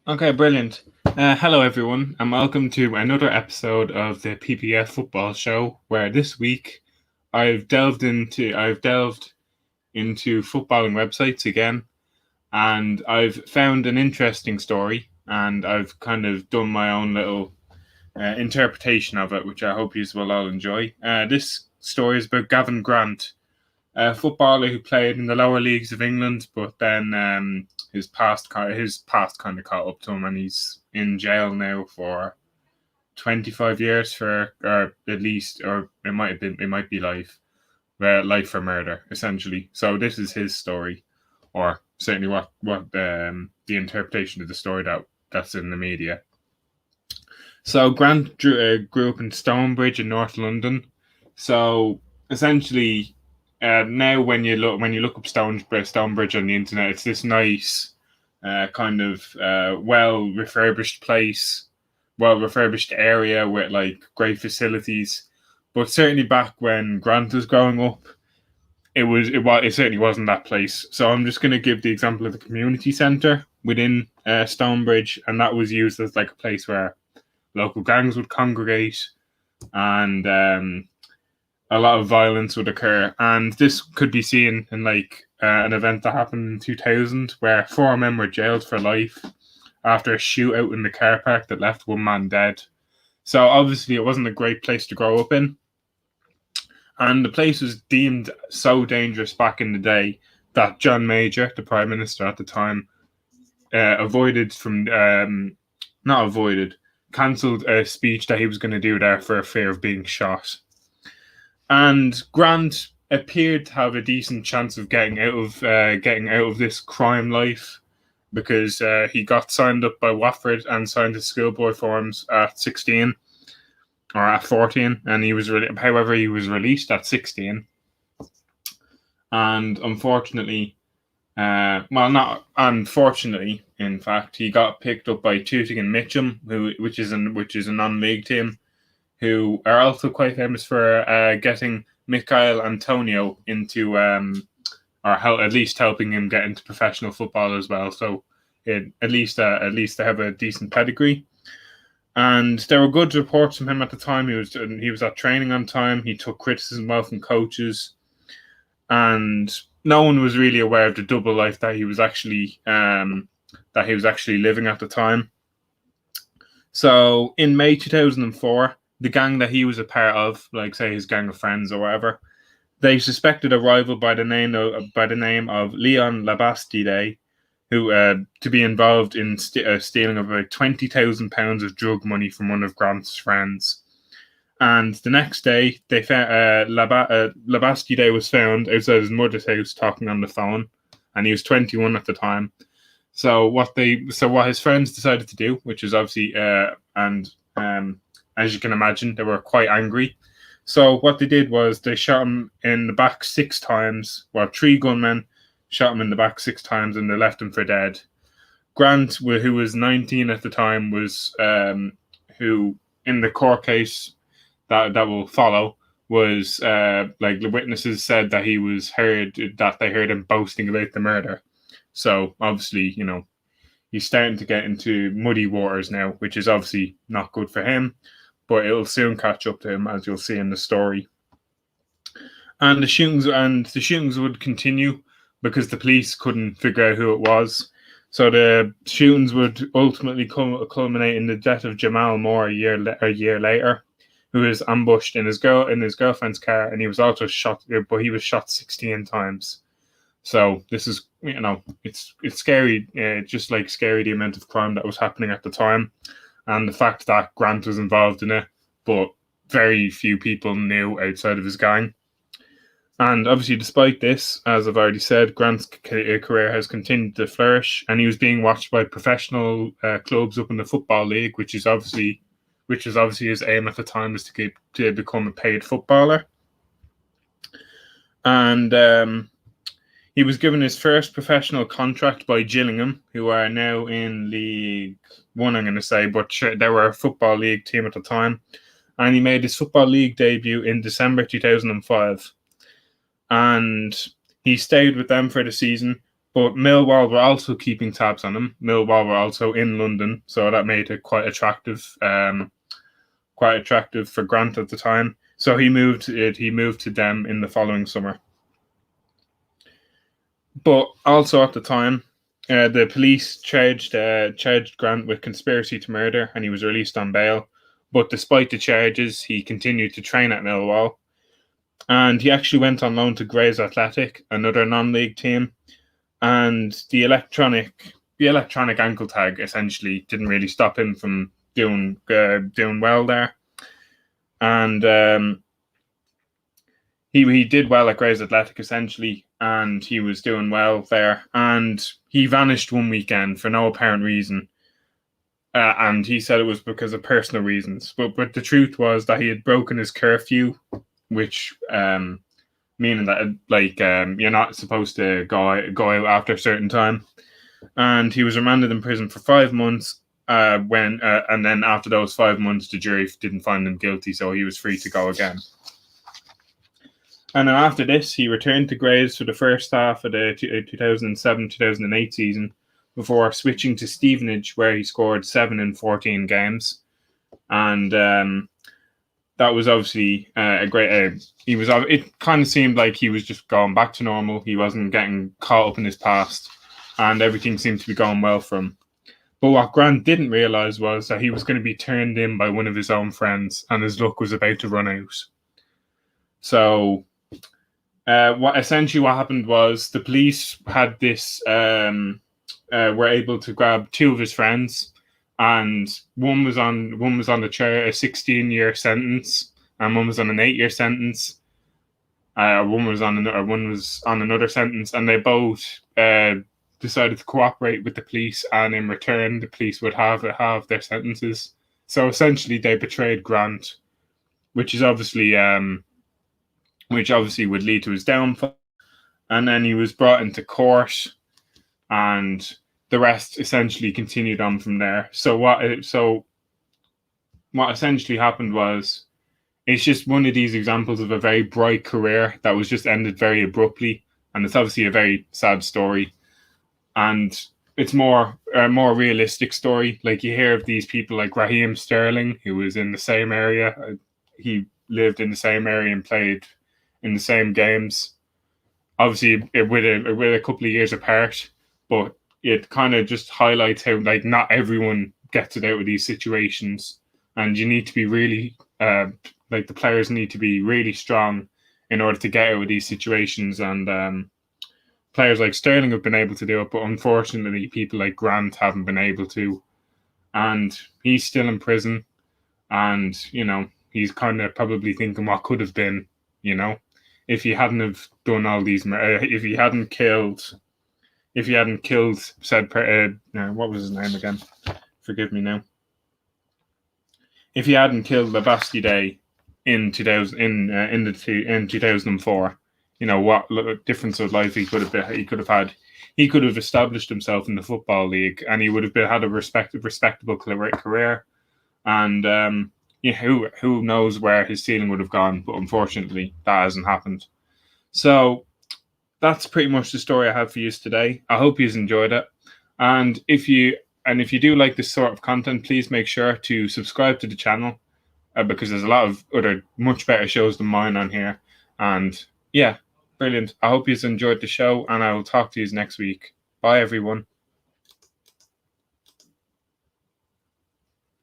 Okay, brilliant. Hello, everyone, and welcome to another episode of the PPF Football Show. Where this week I've delved into footballing websites again, and I've found an interesting story, and I've kind of done my own little interpretation of it, which I hope you will all enjoy. This story is about Gavin Grant, a footballer who played in the lower leagues of England, but then his past kind of caught up to him, and he's in jail now for 25 years for, or at least, or it might be life for murder, essentially. So this is his story, or certainly what the interpretation of the story that's in the media. So Grant grew up in Stonebridge in North London. So essentially, now when you look up Stonebridge on the internet, it's this nice, kind of well refurbished place, well refurbished area with like great facilities. But certainly back when Grant was growing up, it certainly wasn't that place. So I'm just going to give the example of the community centre within Stonebridge, and that was used as like a place where local gangs would congregate, and a lot of violence would occur. And this could be seen in like an event that happened in 2000 where four men were jailed for life after a shootout in the car park that left one man dead. So obviously it wasn't a great place to grow up in. And the place was deemed so dangerous back in the day that John Major, the Prime Minister at the time, cancelled a speech that he was going to do there for fear of being shot. And Grant appeared to have a decent chance of getting out of this crime life, because he got signed up by Watford and signed his schoolboy forms at 16 or at 14, and however he was released at 16. And unfortunately, not unfortunately, in fact, he got picked up by Tooting and Mitcham, which is a non-league team, who are also quite famous for getting Michael Antonio into, at least helping him get into professional football as well. So at least they have a decent pedigree. And there were good reports from him at the time. He was at training on time. He took criticism well from coaches, and no one was really aware of the double life that he was actually living at the time. So in May 2004, the gang that he was a part of, like say his gang of friends or whatever, they suspected a rival by the name of Leon Labastide, who to be involved in stealing about £20,000 of drug money from one of Grant's friends. And the next day, they found Labastide was found outside his mother's house talking on the phone, and he was 21 at the time. So what his friends decided to do, which is obviously as you can imagine, they were quite angry. So what they did was they shot him in the back 6 times. Well, 3 gunmen shot him in the back 6 times, and they left him for dead. Grant, who was 19 at the time, was who in the court case that will follow was like the witnesses said that they heard him boasting about the murder. So obviously, he's starting to get into muddy waters now, which is obviously not good for him, but it'll soon catch up to him, as you'll see in the story. And the shootings would continue because the police couldn't figure out who it was. So the shootings would ultimately culminate in the death of Jamal Moore a year later, who was ambushed in his girlfriend's car, and he was also shot, but he was shot 16 times. So this is, it's scary, just like scary the amount of crime that was happening at the time, and the fact that Grant was involved in it, but very few people knew outside of his gang. And obviously, despite this, as I've already said, Grant's career has continued to flourish, and he was being watched by professional clubs up in the Football League, which is obviously his aim at the time, is to become a paid footballer. And he was given his first professional contract by Gillingham, who are now in League One, I'm going to say, but they were a Football League team at the time. And he made his Football League debut in December 2005. And he stayed with them for the season, But Millwall were also keeping tabs on him. Millwall were also in London, so that made it quite attractive for Grant at the time. So he moved to them in the following summer. But also at the time, the police charged Grant with conspiracy to murder, and he was released on bail. But despite the charges, he continued to train at Millwall, and he actually went on loan to Grays Athletic, another non-league team. And the electronic ankle tag essentially didn't really stop him from doing well there. And he did well at Grays Athletic essentially, and he was doing well there. And he vanished one weekend for no apparent reason. And he said it was because of personal reasons. But the truth was that he had broken his curfew, which meaning that you're not supposed to go out after a certain time. And he was remanded in prison for 5 months. And then after those 5 months, the jury didn't find him guilty, so he was free to go again. And then after this, he returned to Grays for the first half of the 2007-2008 season, before switching to Stevenage, where he scored 7 in 14 games. And that was obviously a great. It kind of seemed like he was just going back to normal. He wasn't getting caught up in his past, and everything seemed to be going well for him. But what Grant didn't realise was that he was going to be turned in by one of his own friends, and his luck was about to run out. So, what happened was the police had this. Were able to grab 2 of his friends, and one was on the chair, a 16-year sentence, and one was on an 8-year sentence. One was on another sentence, and they both decided to cooperate with the police, and in return, the police would have their sentences. So essentially, they betrayed Grant, which obviously would lead to his downfall. And then he was brought into court, and the rest essentially continued on from there. So what essentially happened was, it's just one of these examples of a very bright career that was just ended very abruptly, and it's obviously a very sad story. And it's a more realistic story. Like, you hear of these people like Raheem Sterling, who was in the same area. He lived in the same area and played in the same games. Obviously, with a couple of years apart, but it kind of just highlights how not everyone gets it out of these situations, and you need to be really the players need to be really strong in order to get out of these situations. And players like Sterling have been able to do it, but unfortunately, people like Grant haven't been able to. And he's still in prison, and he's kind of probably thinking what could have been, if he hadn't have done all these, if he hadn't killed said, what was his name again? Forgive me now. If he hadn't killed Labastide in 2004, what difference of life he could have had. He could have established himself in the Football League, and he would have had a respectable career. And who knows where his ceiling would have gone? But unfortunately, that hasn't happened. So that's pretty much the story I have for you today. I hope you enjoyed it. And if you do like this sort of content, please make sure to subscribe to the channel, because there's a lot of other much better shows than mine on here. And yeah, brilliant. I hope you enjoyed the show, and I will talk to you next week. Bye, everyone.